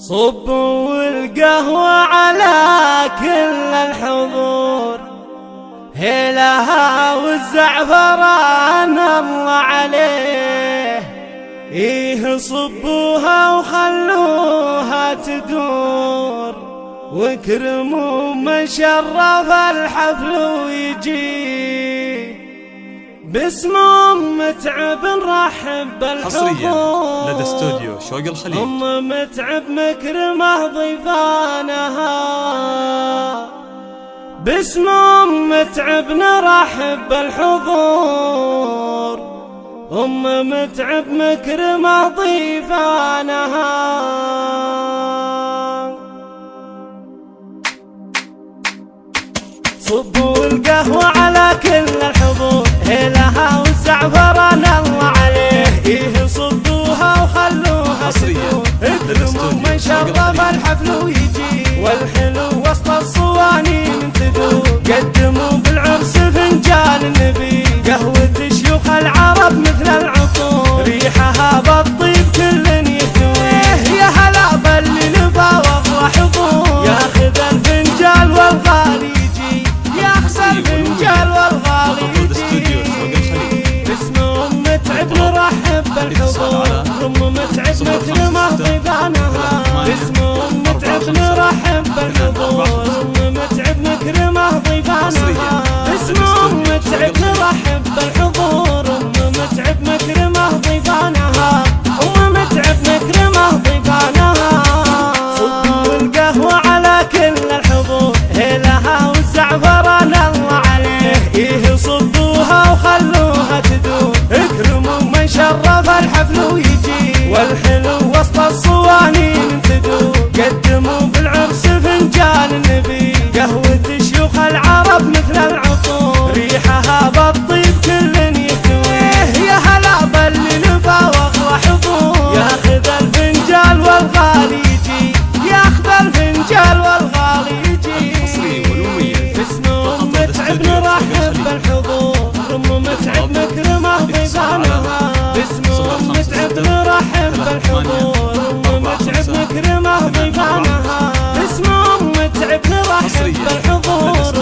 صبوا القهوة على كل الحضور، هيلها والزعفران الله عليه. إيه صبوها وخلوها تدور، واكرموا من شرف الحفل ويجي. باسم متعب نرحب بالحضور، حصريا لدى استوديو شوق الخليج. متعب مكرمه ضيفانها، باسم متعب نرحب بالحضور. متعب مكرمه ضيفانها. صبوا القهوة على كل الحضور، هيلها والزعفران الله عليه. إيه صبوها وخلوها تدور، اكرموا من شرف الحفل ويجي. والحلو وسط الصواني تدور، قدموا بالعرس فنجان النبي. قهوة شيوخ العرب مثل العطور، ريحها بالطيب كل يهتوي. يا هلا باللي نفاوض وحضور، ياخذ الفنجال والغالي الفنجال والغالي يجي. باسم متعب نرحب بالحضور، متعب مكرمه ضيفانها. باسم متعب نرحب بالحضور، متعب مكرمه ضيفانها. باسم متعب نرحب بالحضور، متعب مكرمه ضيفانها. متعب مكرمه ضيفانها. صبوا القهوة على كل الحضور، هيلها والزعفران الله عليه. إيه صبوها وخلوها تدور، اكرموا من شرف الحفل ويجي. والحلو وسط الصواني تدور، قدموا بالعرس فنجان النبي. قهوة شيوخ العرب مثل العطور، ريحها بالطيب كل يهتوي. يا هلا باللي نفاوض وحضور، ياخذ الفنجال والغالي يجي. ياخذ الفنجال والغالي يجي. باسم متعب نرحب بالحضور، متعب مكرمه ضيفانها. باسم متعب نرحب بالحضور، متعب مكرمه ضيفانها. باسم متعب نرحب بالحضور،